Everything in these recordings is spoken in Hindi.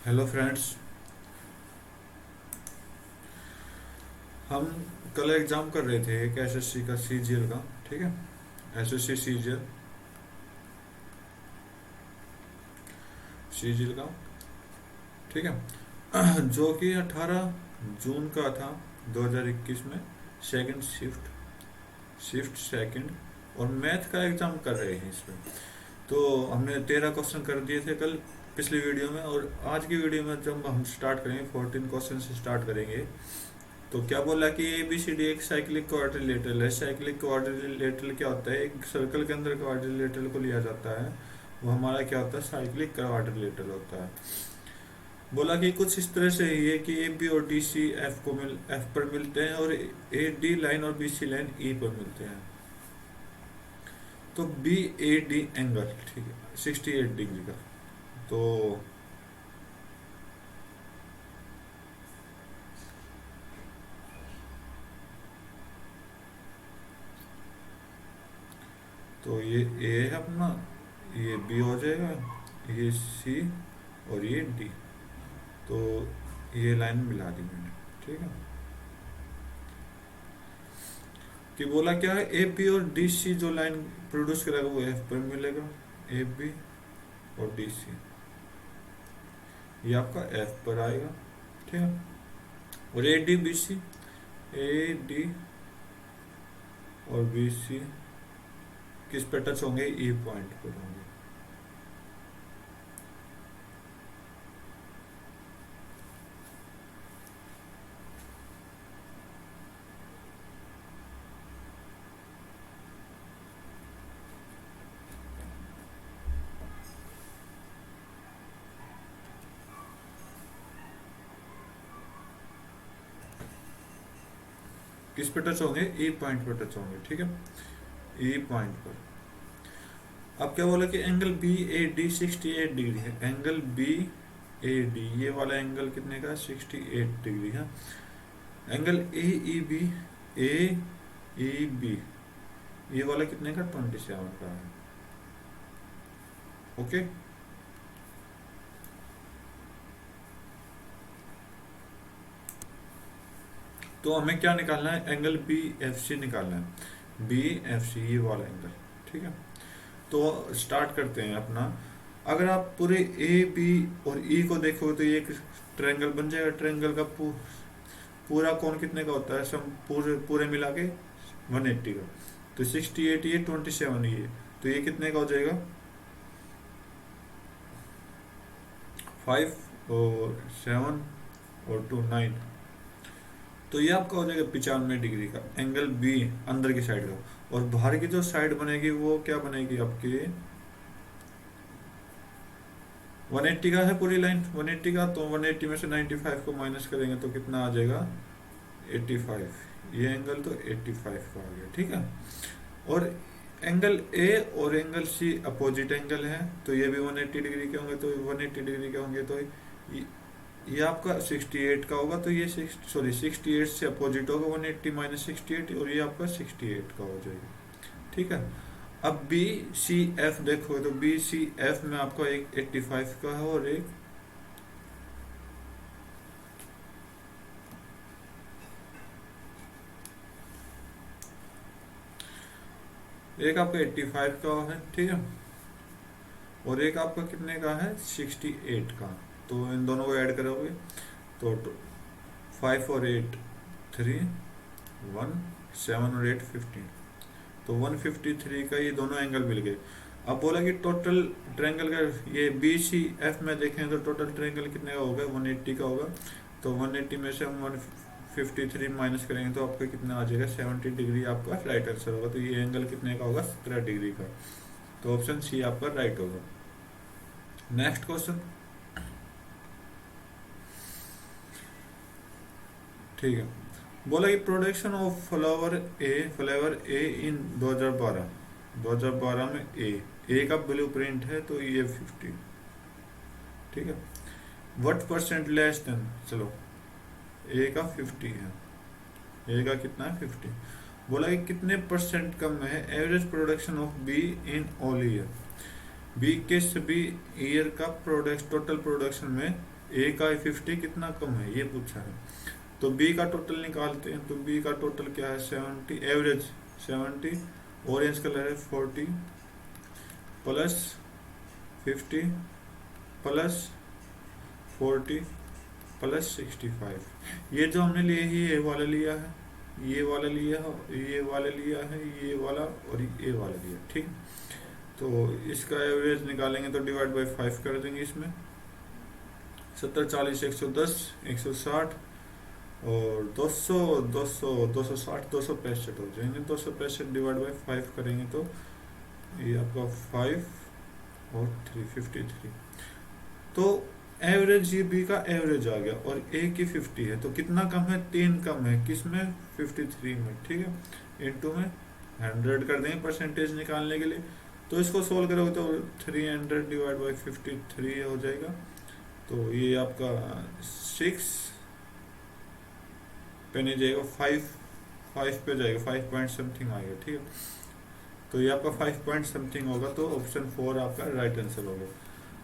Hello friends. हम कल एग्ज़ाम कर रहे थे एक एसएससी का सीजीएल का। ठीक है, एसएससी सीजीएल सीजीएल का। ठीक है जो कि 18 जून का था 2021 में। सेकंड शिफ्ट शिफ्ट सेकंड और मैथ का एग्ज़ाम कर रहे हैं इसमें। तो हमने 13 क्वेश्चन कर दिए थे कल पिछली वीडियो में, और आज की वीडियो में जब हम स्टार्ट करेंगे 14 क्वेश्चन से स्टार्ट करेंगे। तो क्या बोला कि ए बी सी डी एक साइक्लिक क्वाड्रिलेटरल है। साइक्लिक क्वाड्रिलेटरल क्या होता है? एक सर्कल के अंदर क्वाड्रिलेटरल को लिया जाता है, वो हमारा क्या होता है? साइक्लिक क्वाड्रिलेटरल होता है। बोला कि कुछ इस तरह से ही है कि ए बी और डी सी एफ पर मिलते हैं, और ए डी लाइन और बी सी लाइन ई पर मिलते हैं। तो बी ए डी एंगल, ठीक है, 68 डिग्री का। तो ये ए है अपना, ये बी हो जाएगा, ये सी और ये डी। तो ये लाइन मिला दी मैंने। ठीक है, कि बोला क्या है, ए बी और डी सी जो लाइन प्रोड्यूस करेगा वो एफ पर मिलेगा। ए बी और डी सी ये आपका एफ पर आएगा। ठीक है, और A D B C, A D और बी सी किस पे टच होंगे? ई पॉइंट पर होंगे। किस पे टच होंगे? ई पॉइंट पर टच होंगे। ठीक है, ई पॉइंट पर। अब क्या बोला कि angle B A D 68 degree है। एंगल बी ए डी ये वाला एंगल कितने का? 68 डिग्री है। Angle A E B, A E B ये वाला कितने का? 27 का है। ओके, तो हमें क्या निकालना है? एंगल बी एफ सी निकालना है। बी एफ सी ये वाला एंगल। ठीक है, तो स्टार्ट करते हैं अपना। अगर आप पूरे ए बी और ई को देखोगे तो ये एक ट्रायंगल बन जाएगा। ट्रायंगल का पूरा कोण कितने का होता है? सब पूरे पूरे मिला के 180 का। तो 68 ये, 27 ये, तो ये कितने का हो जाएगा? 5 और 7 और 2 9। तो ये आपका हो जाएगा 95 डिग्री का एंगल बी अंदर की साइड का। और बाहर की जो साइड बनेगी वो क्या बनेगी आपकी? 180 का है पूरी लाइन, 180 का। तो 180 में से 95 को माइनस करेंगे तो कितना आ जाएगा? 85। ये एंगल तो 85 का आ गया। ठीक है, और एंगल ए और एंगल सी अपोजिट एंगल है, तो ये भी 180 डिग्री के होंगे। तो 180 डिग्री के होंगे तो ये आपका 68 का होगा। तो ये 68 से अपोजिट होगा 180 माइनस 68, और ये आपका 68 का हो जाएगा। ठीक है, अब बी सी एफ देखो तो बी सी एफ में आपका एक 85 का है, और एक आपका 85 का है। ठीक है, और एक आपका कितने का है? 68 का। तो इन दोनों को ऐड करोगे तो 5 और 8 3 1 7 और 8 15। तो 153 का ये दोनों एंगल मिल गए। अब बोला कि टोटल ट्रायंगल का ये बी सी एफ में देखें तो टोटल ट्रायंगल कितने का होगा? 180 का होगा। तो 180 में से हम 153 माइनस करेंगे तो आपका कितना आ जाएगा? 70 डिग्री आपका राइट आंसर होगा। तो ये एंगल कितने का होगा? 17 डिग्री का। तो ऑप्शन सी आपका राइट होगा। Next question. ठीक है, बोला कि प्रोडक्शन ऑफ फ्लावर ए इन 2012 में ए का ब्लू प्रिंट है, तो ये 50। ठीक है, व्हाट परसेंट लेस देन, चलो ए का 50 है। ए का कितना है? 50। बोला कि कितने परसेंट कम है average production of B in all year? B के सभी ईयर का प्रोडक्ट टोटल प्रोडक्शन में ए का 50 कितना कम है ये पूछा है। तो बी का टोटल निकालते हैं। तो बी का टोटल क्या है 70, एवरेज 70, ऑरेंज कलर है 40 प्लस 50 प्लस 40 प्लस 65। ये जो हमने लिए ही ये वाला लिया है, ये वाला लिया है, ये वाला लिया है, ये वाला और ये वाला लिया, ठीक। तो इसका एवरेज निकालेंगे तो डिवाइड बाई 5 कर देंगे। इसमें 70 40 110 160 और 200 200 260 265 हो जाएंगे। 265 डिवाइड बाई 5 करेंगे तो ये आपका 5 और 353। तो एवरेज ये बी का एवरेज आ गया और ए की 50 है। तो कितना कम है 3 कम है किसमें 53 में, ठीक है। इनटू में 100 कर देंगे परसेंटेज निकालने के लिए। तो इसको सोल्व करोगे तो 300 डिवाइड बाई 53 हो जाएगा। तो ये आपका 6 पे नहीं जाएगा, 5 पे जाएगा, 5 पॉइंट समथिंग आएगा, ठीक है। तो ये आपका 5 पॉइंट समथिंग होगा। तो ऑप्शन 4 आपका राइट आंसर होगा।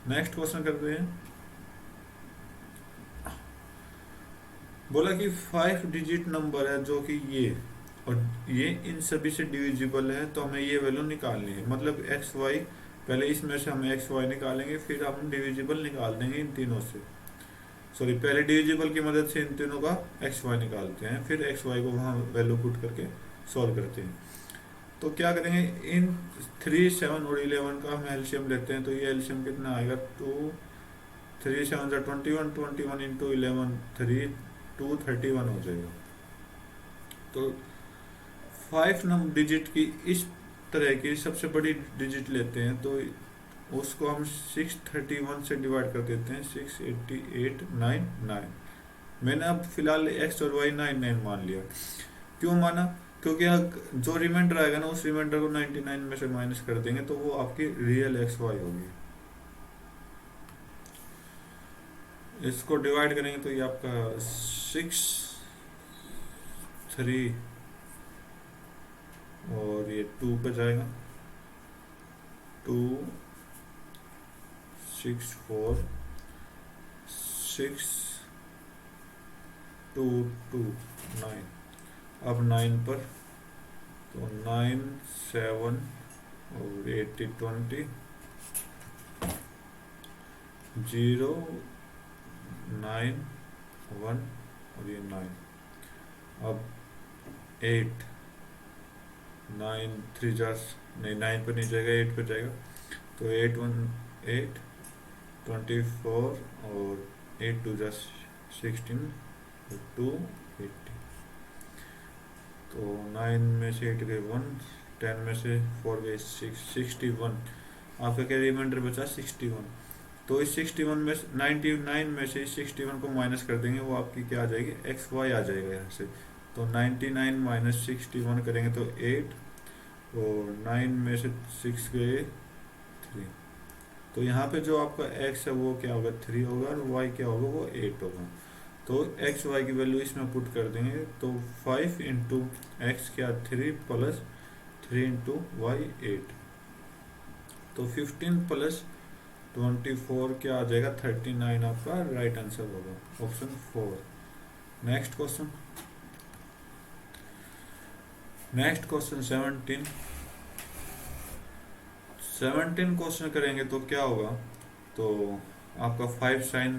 नेक्स्ट क्वेश्चन करते हैं। बोला कि 5 डिजिट नंबर है जो कि ये और ये इन सभी से डिविजिबल है, तो हमें ये वैल्यू निकालनी है। मतलब एक्स वाई, पहले इसमें से हम एक्स वाई निकालेंगे, फिर हम डिविजिबल निकाल देंगे इन तीनों से। सॉरी, पहले डिविजिबल की मदद से इन तीनों का एक्स वाई निकालते हैं, फिर एक्स वाई को वहाँ वैल्यू पुट करके सॉल्व करते हैं। तो क्या करेंगे, इन 3 7 और 11 का हम एलसीएम लेते हैं। तो ये एलसीएम कितना आएगा 2 3 7 21 21 इंटू 11 3 231 हो जाएगा। तो 5 नंबर डिजिट की इस तरह की सबसे बड़ी डिजिट लेते हैं तो उसको हम 631 से डिवाइड कर देते हैं। 68899। मैंने अब फिलहाल एक्स और वाई 99 मान लिया। क्यों माना, क्योंकि जो रिमाइंडर आएगा ना उस रिमाइंडर को 99 में से माइनस कर देंगे तो वो आपकी रियल एक्स वाई होगी। इसको डिवाइड करेंगे तो ये आपका 6 3 और ये 2 पे जाएगा 2 6 4 6 2 2 9। अब 9 पर तो 9 7 और 80 20 0 9 1 और ये 9। अब 8 9 3 जस्ट नहीं, 9 पर नहीं जाएगा, 8 पर जाएगा। तो 8 1 8 24 और 8 2 जस्ट 16 2 80। तो 9 में से 8 गए 1, 10 में से 4 गए 6, 61। आपका क्या रिमाइंडर बचा 61। तो इस 61 में 99 में से 61 को माइनस कर देंगे, वो आपकी क्या आ जाएगी एक्स वाई आ जाएगा यहाँ से। तो 99 माइनस 61 करेंगे तो 8 और 9 में से 6 गए 3। तो यहाँ पे जो आपका x है वो क्या होगा 3 होगा और y क्या होगा वो 8 होगा। तो x y की वैल्यू इसमें पुट कर देंगे तो 5 इंटू एक्स क्या 3 प्लस 3 इंटू वाई 8। तो 15 प्लस 24 क्या आ जाएगा 39 आपका राइट आंसर होगा option 4। Next question. Next question 17 question करेंगे तो क्या होगा। तो आपका 5 साइन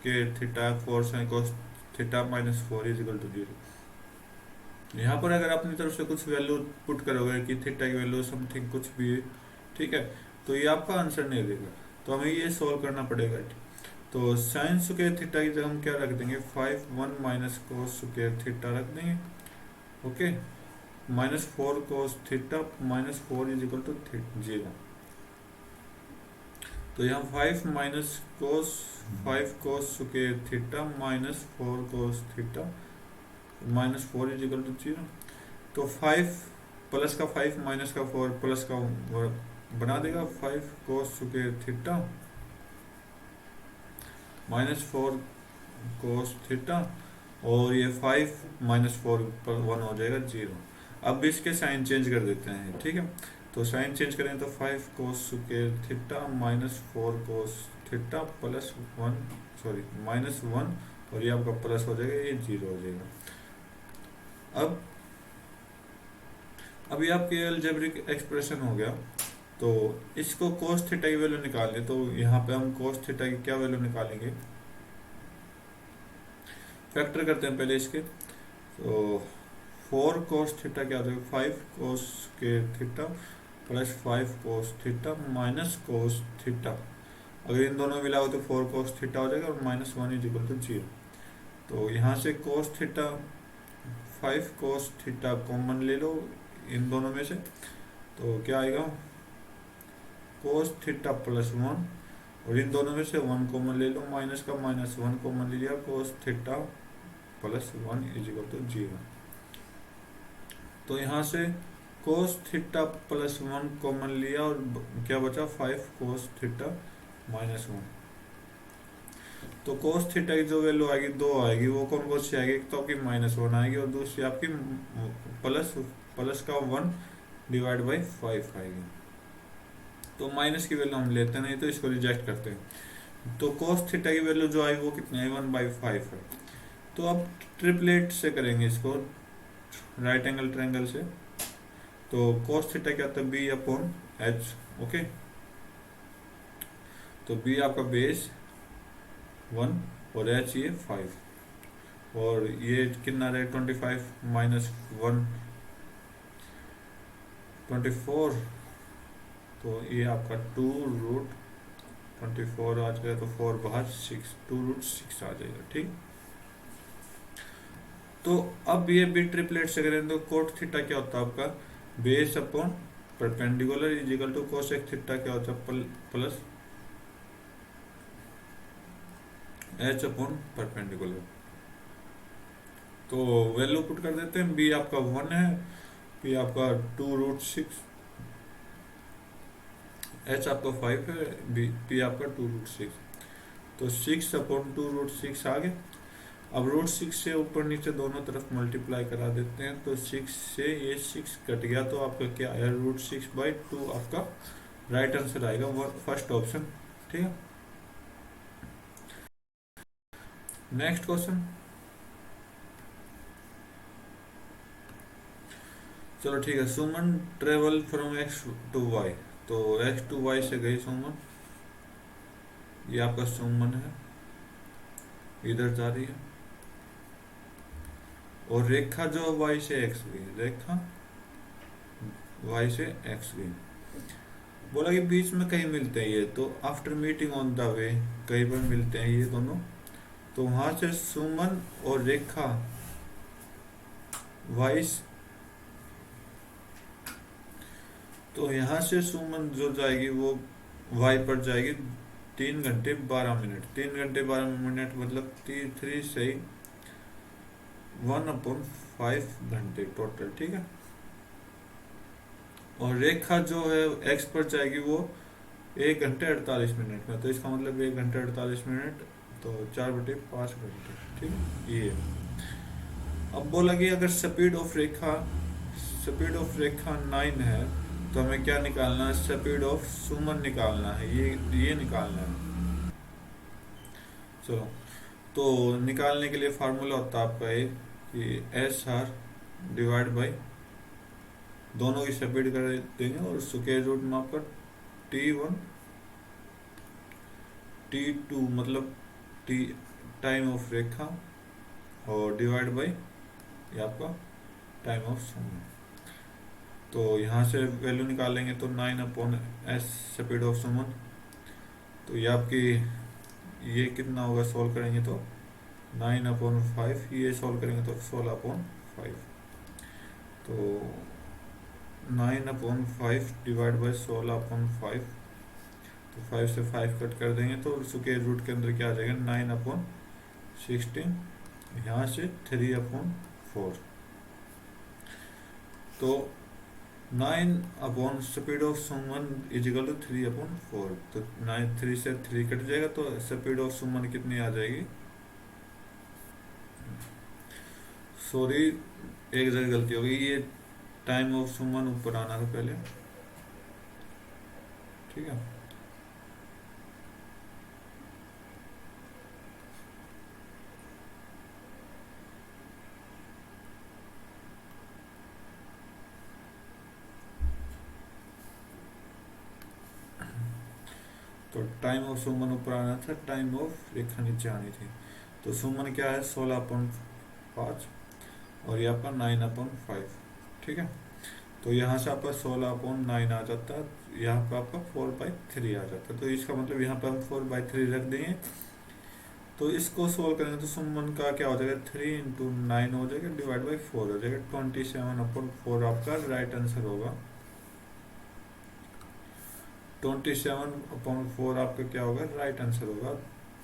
के theta 4 sine cos theta minus 4 is equal to 0। यहाँ पर अगर अपनी तरफ से कुछ वैल्यू पुट करोगे कि थीटा की वैल्यू समथिंग कुछ भी है, ठीक है, तो ये आपका आंसर नहीं देगा। तो हमें ये सॉल्व करना पड़ेगा। तो साइन स्क्वायर थीटा की जगह हम क्या रख देंगे 5 1 माइनस कोस स्क्वायर थीटा रख देंगे। Okay, minus 4 cos theta minus 4 is equal to 0। तो यहाँ 5 minus cos 5 cos square theta minus 4 cos theta minus 4 is equal to 0। तो 5 प्लस का 5 माइनस का 4 प्लस का बना देगा 5 cos square theta minus 4 cos theta और ये 5 माइनस 4 पर 1 हो जाएगा 0। अब इसके साइन चेंज कर देते हैं, ठीक है। तो साइन चेंज करें तो 5 cos square theta minus 4 cos theta plus one, sorry -1, और ये आपका प्लस हो जाएगा, ये 0 हो जाएगा। अब ये आपकी अलजेब्रिक एक्सप्रेशन हो गया। तो इसको कोस थीटा की वैल्यू निकालनी, तो यहाँ पे हम कोस थीटा की क्या वैल्यू निकालेंगे, फैक्टर करते हैं पहले इसके। तो 4 कोस थीटा क्या हो जाएगा, 5 कोस के थीटा प्लस 5 कोस थीटा माइनस कोस थीटा। अगर इन दोनों मिलाओ तो 4 कोस थीटा हो जाएगा, और -1 इज इक्वल टू 0। तो यहाँ से cos theta 5 cos theta common ले लो इन दोनों में से, तो क्या आएगा, कोस थीटा +1, और इन दोनों में से 1 कॉमन ले लो, माइनस का -1 कॉमन ले लिया, cos theta +1 is equal to 0। तो यहाँ से कोस थीटा +1 कॉमन लिया, और क्या बचा, 5 कोस थीटा -1। तो कोस थीटा की जो वैल्यू आएगी 2 आएगी, वो कौन कौन सी आएगी, एक तो आपकी -1 आएगी, और दूसरी आपकी प्लस का 1 डिवाइड बाई 5 आएगी। तो माइनस की वैल्यू हम लेते नहीं, तो इसको रिजेक्ट करते हैं। तो कोस थीटा की वैल्यू जो आई वो कितनी आई, 1/5 है। तो अब ट्रिपलेट से करेंगे इसको, राइट एंगल ट्रायंगल से। तो कोस थीटा क्या होता है, B/H, ओके। तो B आपका बेस 1 और H ये 5, और ये कितना रहे 25 -1 24, तो ये आपका 2√24 आ जाएगा, तो 4/6, 2√6 आ जाएगा, ठीक। तो अब ये भी ट्रिपलेट से करें तो कोट थीटा क्या होता है आपका, base upon perpendicular is equal to cosec theta क्या होता है, प्लस H अपॉन परपेंडिकुलर। तो वैल्यू पुट कर देते हैं, B आपका 1 है, P आपका 2√6, H आपका 5 है, P आपका 2√6। तो 6 अपॉन 2√6 आ गए। अब √6 से ऊपर नीचे दोनों तरफ मल्टीप्लाई करा देते हैं, तो 6 से ये 6 कट गया, तो आपका क्या आया, √6/2 आपका राइट आंसर आएगा, फर्स्ट ऑप्शन, ठीक है। नेक्स्ट क्वेश्चन, चलो ठीक है। Suman travel from X to Y, तो X to Y से गई सुमन, ये आपका सुमन है, इधर जा रही है, और रेखा जो Y से X गई, रेखा Y से X गई। बोला कि बीच में कहीं मिलते हैं ये, तो after meeting on the way, कहीं पर मिलते हैं ये दोनों। तो वहां से सुमन और रेखा Y, तो यहाँ से सुमन जो जाएगी वो Y पर जाएगी 3 घंटे 12 मिनट, 3 घंटे 12 मिनट मतलब 3 से 1/5 घंटे टोटल, ठीक है। और रेखा जो है X पर जाएगी वो 1 घंटे 48 मिनट में, तो इसका मतलब 1 घंटे 48 मिनट, तो 4/5 घंटे, ठीक है ये। अब बोला कि अगर स्पीड ऑफ रेखा 9 है, तो हमें क्या निकालना है, स्पीड ऑफ सुमन निकालना है, ये निकालना है। चलो, तो निकालने के लिए फार्मूला होता है आपका ये कि SR डिवाइड बाई दोनों की स्पीड कर देंगे, और स्क्वायर रूट में आपका T1 T2 मतलब T टाइम ऑफ रेखा, और डिवाइड बाई ये आपका टाइम ऑफ सुमन। तो यहाँ से वैल्यू निकालेंगे, तो 9/S स्पीड ऑफ सुमन, तो ये आपकी ये कितना होगा, सॉल्व करेंगे तो 9/5, ये सॉल्व करेंगे तो 16/5। तो 9/5 डिवाइड बाई 16/5, तो 5 से 5 कट कर देंगे, तो स्क्वायर रूट के अंदर क्या आ जाएगा, 9/16, यहाँ से 3/4। तो 9 speed of Suman is equal to 3/4, तो 3 से 3 कट जाएगा, तो स्पीड ऑफ सुमन कितनी आ जाएगी, सॉरी एक जगह गलती हो गई, ये टाइम ऑफ सुमन ऊपर आना था पहले, ठीक है। तो टाइम ऑफ सुमन ऊपर आना था, टाइम ऑफ रेखा नीचे आनी थी। तो सुमन क्या है 16/5 और ये आपका 9/5। ठीक है, तो यहाँ से आपका 16/9 आ जाता है, यहाँ पे आपका 4/3 आ जाता है। तो इसका मतलब यहाँ पे हम 4/3 रख देंगे। तो इसको सोल्व करेंगे तो सुमन का क्या हो जाएगा, 3 × 9 हो जाएगा, /4 हो जाएगा, 27/4 आपका राइट आंसर होगा। 27/4 आपका क्या होगा, राइट आंसर होगा।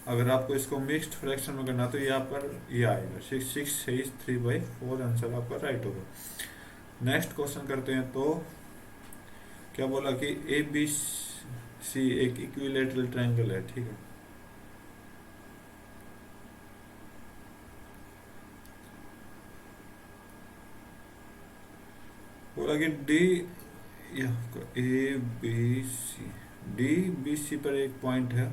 अगर आपको इसको मिक्स्ड फ्रैक्शन में करना तो यहाँ पर ये आएगा 6/3/4 आंसर आपका राइट होगा। नेक्स्ट क्वेश्चन करते हैं। तो क्या बोला कि ए बी सी एक इक्विलेटरल ट्रायंगल है। ठीक है, बोला कि D, A B C, D B C पर एक पॉइंट है,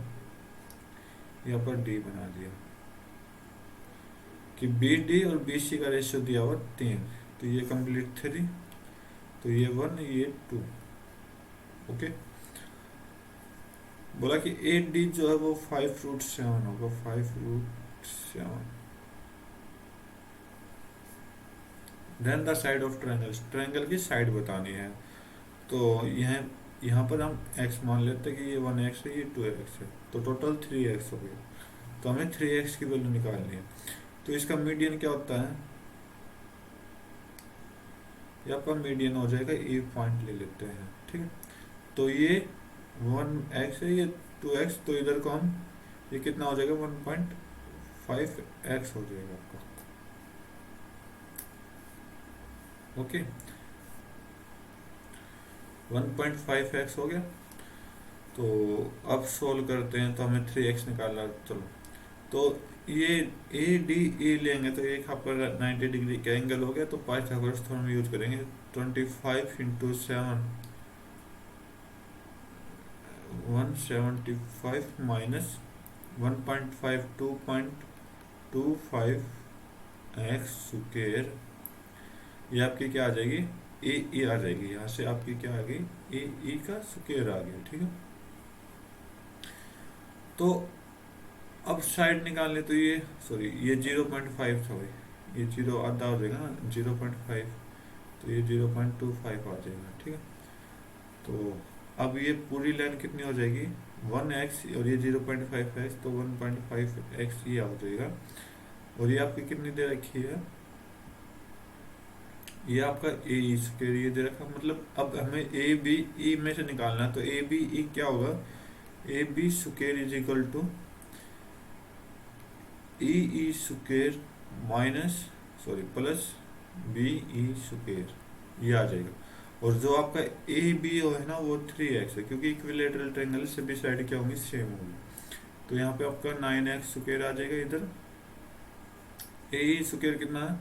यहाँ पर डी बना दिया कि बी डी और बी सी का रेशियो दिया हुआ 3, तो ये कंप्लीट 3, तो ये 1, ये 2। ओके, बोला कि ए डी जो है वो 5√7 होगा, 5√7। Then the side of triangle, triangle की साइड बतानी है। तो यहाँ पर हम x मान लेते हैं कि ये 1x है, ये 2x है, तो टोटल 3x हो गया। तो हमें 3x की वैल्यू निकालनी है। तो इसका मीडियन क्या होता है, यहाँ पर मीडियन हो जाएगा, ए पॉइंट ले लेते हैं। ठीक है, तो ये 1x है, ये 2x, तो इधर को हम, ये कितना हो जाएगा, 1.5x हो जाएगा आपका। ओके, 1.5x हो गया। तो अब सोल्व करते हैं, तो हमें 3x निकालना। चलो, तो ये ए डी ए लेंगे तो एक यहाँ पर 90 डिग्री का एंगल हो गया, तो पाइथागोरस थ्योरम यूज करेंगे। 25 × 7 175 माइनस 1.5 2.25 एक्स स्क्वायर, ये आपकी क्या आ जाएगी, ए आ जाएगी। यहाँ से आपकी क्या आ गई, ए का स्क्वायर आ गया। ठीक है, तो अब साइड निकाल ले, तो ये सॉरी ये 0.5 था भाई, ये 0 आधा हो जाएगा ना, 0.5, तो ये 0.25 आ जाएगा। ठीक है, तो अब ये पूरी लाइन कितनी हो जाएगी, 1x, और ये 0.5x, तो 1.5x ये हो जाएगा। और ये आपकी कितनी दे रखी है, ये आपका ए स्क्वायर ये दे रखा, मतलब अब हमें ए बी ई में से निकालना है। तो ए बी ई क्या होगा, A B square is equal to E square minus sorry plus B E square, ये आ जाएगा। और जो आपका ए बी है ना वो 3x है, क्योंकि इक्विलेटरल ट्रायंगल से भी साइड क्या होंगी, सेम होगी। तो यहाँ पे आपका 9x स्क्वायर आ जाएगा। इधर ए स्क्वायर कितना है,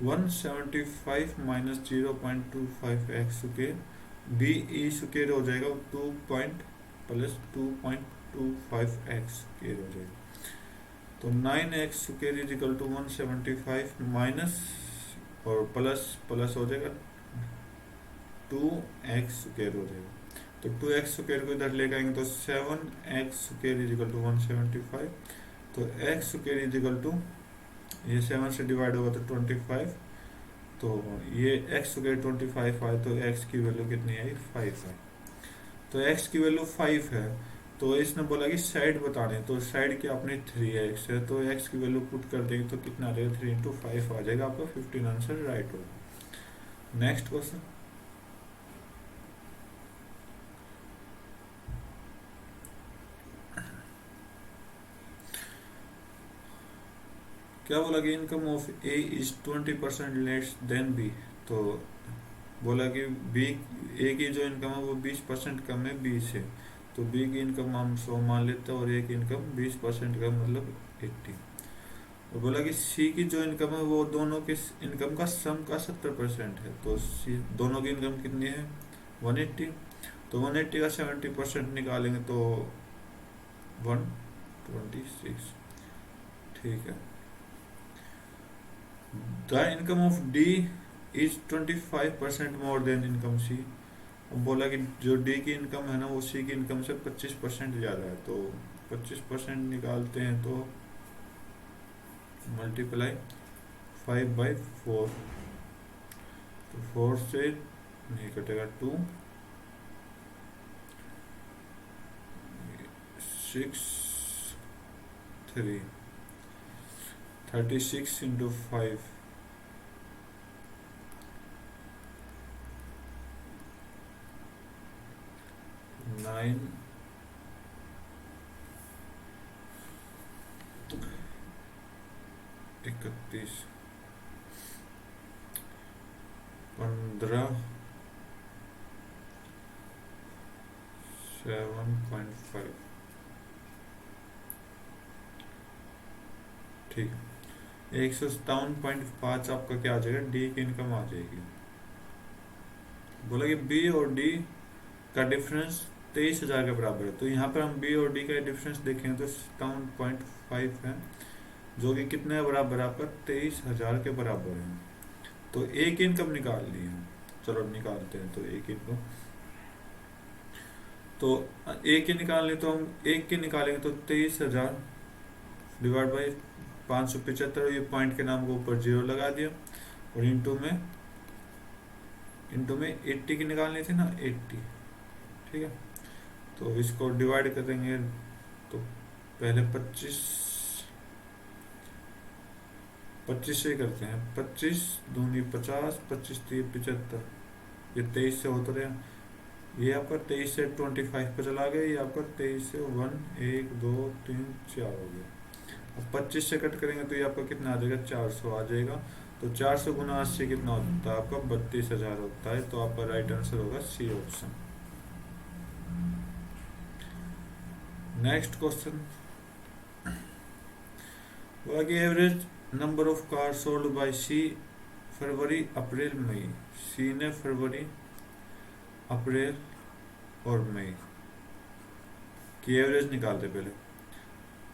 175 माइनस 0.25x square, B E square हो जाएगा 2 प्लस 2.25x स्क्वायर हो जाएगा। तो 9x square is equal to 175 minus और प्लस हो जाएगा 2x स्क्वायर हो जाएगा। तो 2x स्क्वायर को इधर लेकर आएंगे तो 7x square is equal to 175। तो x square is equal to, ये 7 से डिवाइड होगा तो 25, तो ये x स्क्वायर 25 आए, तो x की वैल्यू कितनी आई, 5 है। तो x की वैल्यू 5 है, तो इसने बोला कि साइड बताने, तो साइड की अपनी 3x है, तो x की वैल्यू पुट कर देंगे तो कितना आ जाएगा, 3 × 5 आ जाएगा आपका, 15 आंसर राइट होगा। नेक्स्ट क्वेश्चन, क्या बोला कि income of A is 20% less than B. तो बोला कि बी, ए की जो इनकम है वो 20% कम है बी से, तो बी की इनकम हम 100 मान लेते हैं और ए की इनकम 20% कम मतलब 80। और बोला कि सी की जो इनकम है वो दोनों के इनकम का सम का 70% है, तो सी दोनों की इनकम कितनी है, 180। तो 180 का 70% निकालेंगे तो 126। ठीक है, the income of D is 25% more than income C. अब बोला कि जो डी की इनकम है ना वो सी की इनकम से 25% ज़्यादा है, तो 25% निकालते हैं तो मल्टीप्लाई 5/4, तो 4 से नहीं कटेगा 2, 6, 3, 36 इंटू 5, 9, 31, 15, 7.5। ठीक है, 157.5 आपका क्या आ जाएगा, डी की इनकम आ जाएगी। बोला कि बी और डी का डिफरेंस 23,000 के बराबर है, तो यहाँ पर हम बी और डी का डिफरेंस देखेंगे तो 57.5 है, जो कि कितने के बराबर है आपका, 23,000 के बराबर है। तो एक इनकम निकाल ली है, चलो अब निकालते हैं। तो एक इनकम, तो एक की निकालनी, तो हम एक की निकालेंगे तो 23,000 डिवाइड बाई 575, ये पॉइंट के नाम को ऊपर 0 लगा दिया, और इंटू में 80 की निकालनी थी ना, 80। ठीक है, तो इसको डिवाइड करेंगे तो पहले 25 से करते हैं, 25 दूनी 50, 25 3 75, ये 23 से होता रहा, ये आपका 23 से 25 पे चला गया, ये आपका 23 से 1 1 2 3 4 हो गया। अब 25 से कट करेंगे तो ये आपका कितना आ जाएगा, 400 आ जाएगा। तो 400 गुना 80 कितना होता है आपका, 32,000 होता है। तो आपका राइट आंसर होगा C option. Next question, average number of car sold by C February April May. C ने फरवरी अप्रैल और मई की एवरेज निकालते पहले,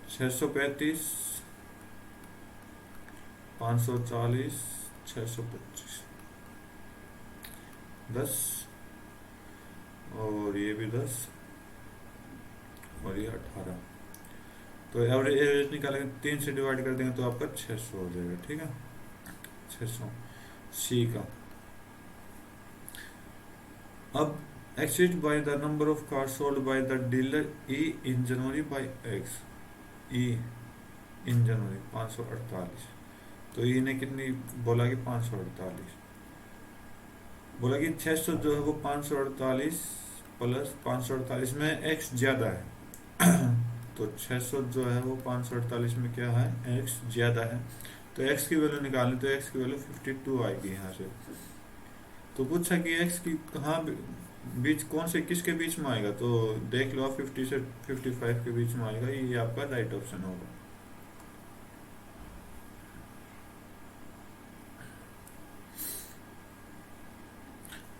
635, 540, 625, 10, और ये भी 10, और ये 18। तो एवरेज निकालेंगे, 3 से डिवाइड कर देंगे तो आपका 600 हो जाएगा। ठीक है, 600 सी का। अब exceed by the number of car sold by the dealer E in January by X. E in January 548, तो ई ने कितनी बोला कि 548, बोला कि 600 जो है वो 548 प्लस 548 में एक्स ज्यादा है तो 600 जो है वो 548 में क्या है, एक्स ज्यादा है। तो एक्स की वैल्यू निकालनी, तो एक्स की वैल्यू 52 आएगी यहाँ से। तो पूछा कि एक्स की कहाँ बीच, कौन से किसके बीच में आएगा, तो देख लो आप 50 से 55 के बीच में आएगा, ये आपका राइट ऑप्शन होगा।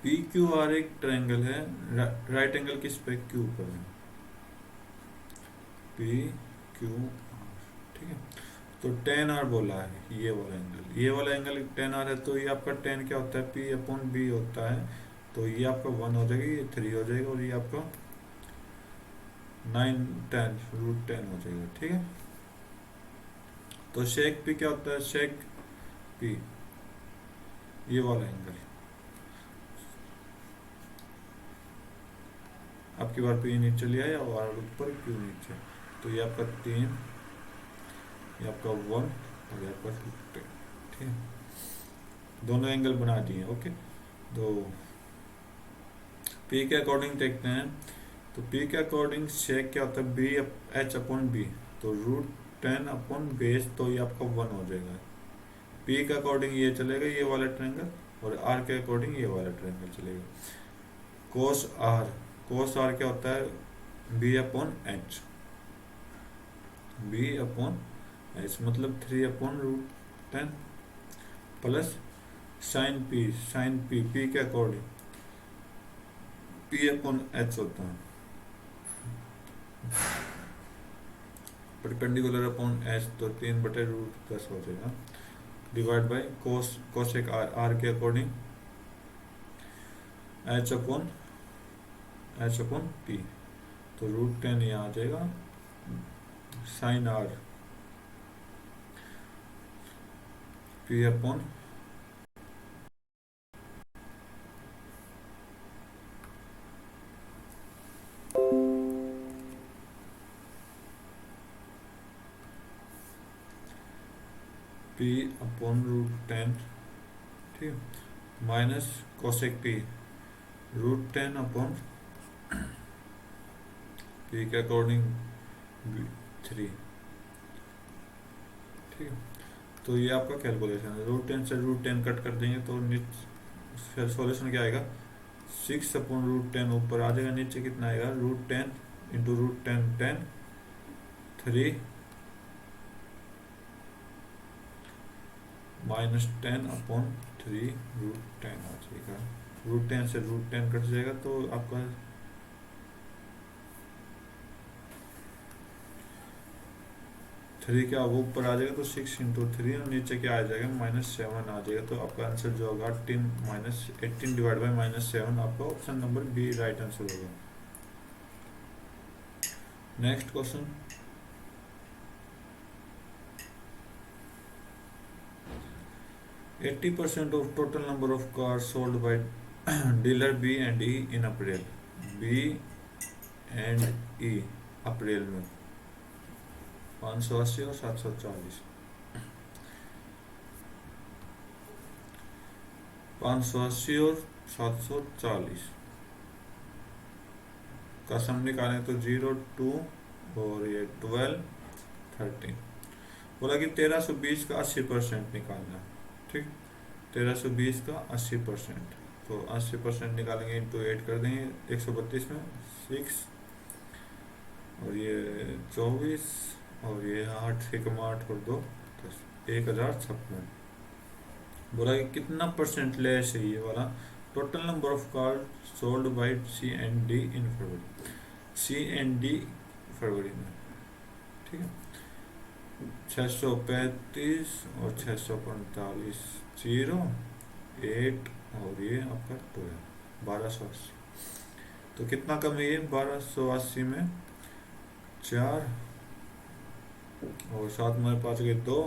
पी क्यू आर एक ट्रायंगल है, राइट एंगल किस पे, क्यू पर है, पी क्यू आर। ठीक है, तो टेन आर बोला है, ये वाला एंगल टेन आर है, तो ये आपका टेन क्या होता है, पी अपॉन बी होता है। तो ये आपका 1 हो जाएगा, ये 3 हो जाएगा, और ये आपका 9 10 √10 हो जाएगा। ठीक है, तो शेक पी क्या होता है, शेक पी ये वाला एंगल, आपकी बार पी नीचे लिया है और ऊपर क्यू नीचे, तो ये आपका 3, ये आपका 1, और ये आपका 15। ठीक है, दोनों एंगल बना दिए। ओके, तो पी के अकॉर्डिंग देखते हैं, तो पी के अकॉर्डिंग शेक क्या होता है, बी एच अपॉन बी, तो √10 अपॉन बेस, तो ये आपका 1 हो जाएगा। पी के अकॉर्डिंग ये चलेगा, ये वाला ट्रायंगल, और आर के अकॉर्डिंग ये वाला ट्रायंगल चलेगा। कोस आर क्या होता है, B upon H, B upon H मतलब 3 upon √10 plus sine P, P के अकॉर्डिंग पी अपॉन एच होता है, परपेंडिकुलर अपॉन एच, तो 3/√10 हो जाएगा, डिवाइड बाय कोसेक आर के according H upon H upon P. तो √10 यहाँ आ जाएगा sine R P upon P upon √10, ठीक है, minus cosec P √10 upon P के अकॉर्डिंग 3, ठीक है। तो ये आपका कैलकुलेशन है। √10 से √10 कट कर देंगे तो फिर सॉल्यूशन क्या आएगा, 6 अपॉन √10 ऊपर आ जाएगा, नीचे कितना आएगा √10 इंटू √10 10 3 माइनस 10 अपॉन 3 √10 आ जाएगा। √10 से √10 कट जाएगा तो आपका थ्री क्या वो ऊपर आ जाएगा तो 6 इंटू 3 और नीचे क्या आ जाएगा -7 आ जाएगा। तो आपका आंसर जो होगा 18 डिवाइड बाई -7, आपका option number B right answer होगा। Next question, %80 of total number of cars sold by dealer B and E in April, B and E अप्रैल में 580 और 740, 580 और 740 का सम निकालें तो 0 2 और ये 12 13। बोला कि 1320 का 80% निकालना, ठीक, 1320 का 80%, तो 80% निकालेंगे इंटू 8 कर देंगे 132 में 6 और ये 24 और ये 8 एकम 8 और 2 10, 1056। बोला कि कितना परसेंट लेस है ये वाला, total number of car sold by C and D in February, C and D फरवरी में, ठीक है, 635 और 645 0 8 और ये आपका 1280। तो कितना कम है ये 1280 में 4 और 7 में 5 के 2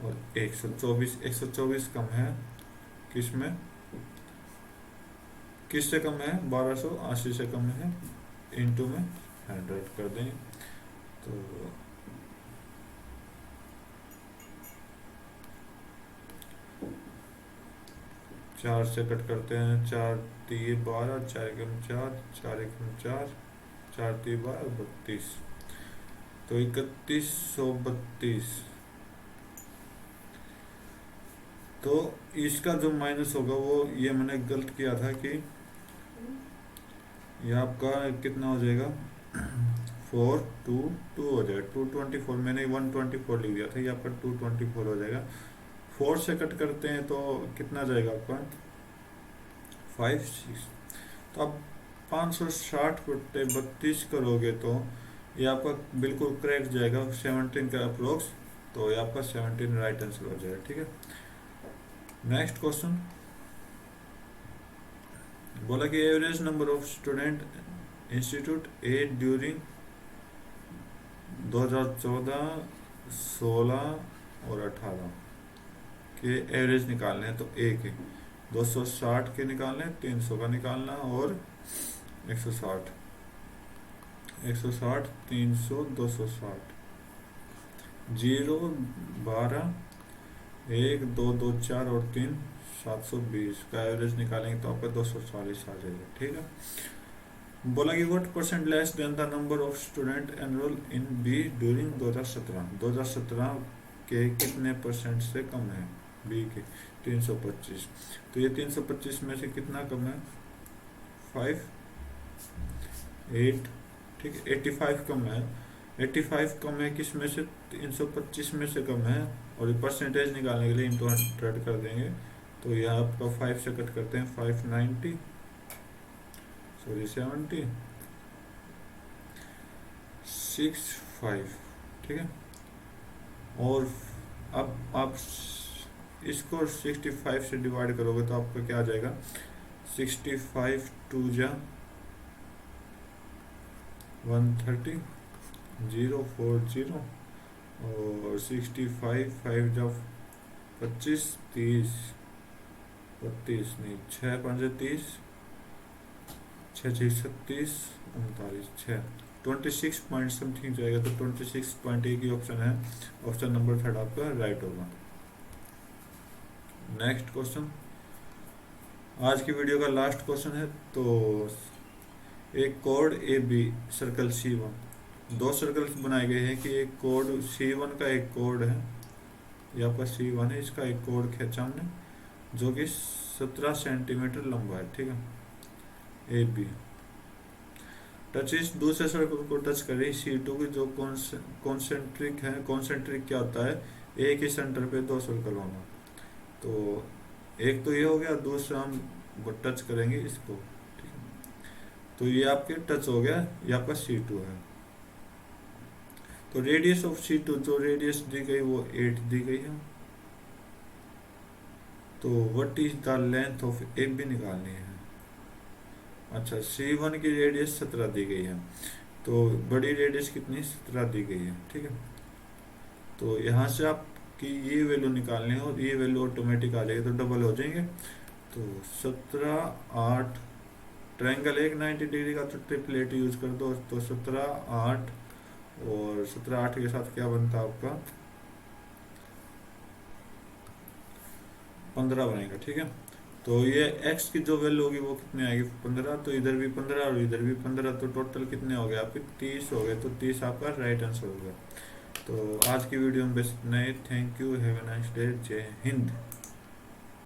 और 124 कम है किसमें, किससे कम है 1280 से कम है, इंटू में 100 कर देंगे। तो 4 से कट करते हैं, 4 3 12, 4 एकम 4, 4 एकम 4, 4 3 12 32, तो 3132। तो इसका जो माइनस होगा वो ये मैंने गलत किया था कि ये आपका कितना हो जाएगा 4 2 2 हो जाएगा 224, मैंने 124 लिख दिया था, ये आपका 224 हो जाएगा। 4 से कट करते हैं तो कितना जाएगा आपका 5 6, तो आप 560 बटे 32 करोगे तो ये आपका बिल्कुल करेक्ट जाएगा 17 का अप्रोक्स, तो ये आपका 17 राइट आंसर हो जाएगा, ठीक है। नेक्स्ट क्वेश्चन, बोला कि average number of student institute A during 2014 16 और 18 के एवरेज निकालने हैं, तो ए के 260 के निकालने, 300 का निकालना और 160 160 300 260 0 12 1 2 2 4 और 3 720 का एवरेज निकालेंगे तो आपका 240 आ जाएगा, ठीक है। बोला कि what percent less than the number of student enrol in B during 2017 के कितने परसेंट से कम है बी के 325, तो ये 325 में से कितना कम है 5 8, ठीक है, 85 कम है, 85 कम है किस में से 325 में से कम है, और ये परसेंटेज निकालने के लिए इंटू 100 कर देंगे, तो यह आपका 5 से कट करते हैं 590 सॉरी 70 65, ठीक है। और अब आप इसको 65 से डिवाइड करोगे तो आपका क्या आ जाएगा 65 2 जा 130, 040 और 65, 5 जब 25, 30, 32 नहीं, 6 5 30, 6 6 36, 39, 26 पॉइंट समथिंग जाएगा, तो 26.1 ही ऑप्शन है। ऑप्शन नंबर थर्ड आपका राइट होगा। नेक्स्ट क्वेश्चन, आज की वीडियो का लास्ट क्वेश्चन है। तो एक code A B circle C1, दो सर्कल्स बनाए गए हैं कि एक कोड C1 का एक कोड है, ये आपका C1 है, इसका एक कोड खींचा हमने जो कि 17 सेंटीमीटर लंबा है, ठीक है। ए बी टच इस दूसरे सर्कल को टच करे C2 की जो कॉन्सेंट्रिक है। कॉन्सेंट्रिक क्या होता है, एक ही सेंटर पे दो सर्कल होना। तो एक तो ये हो गया, दूसरा हम टच करेंगे इसको, ठीक है। तो ये आपके टच हो गया, ये आपका C2 है। तो रेडियस ऑफ C2 जो रेडियस दी गई वो 8 दी गई है। तो what is the length of A B निकालनी है। अच्छा, C1 की रेडियस 17 दी गई है, तो बड़ी रेडियस कितनी, 17 दी गई है, ठीक है। तो यहाँ से आपकी ये वैल्यू निकालनी है और ये वैल्यू ऑटोमेटिक आ जाएगी, तो डबल हो जाएंगे। तो 17 8, ट्रायंगल एक 90 डिग्री का, तो ट्रिपलेट यूज कर दो। तो 17 8 और 17 8 के साथ क्या बनता है आपका 15 बनेगा, ठीक है। तो ये x की जो वैल्यू होगी वो कितनी आएगी 15, तो इधर भी 15 और इधर भी 15, तो टोटल कितने हो गए आपके 30 हो गए। तो 30 आपका राइट आंसर होगा। तो आज की वीडियो में बस इतना ही। Thank you, have a nice day, जय हिंद।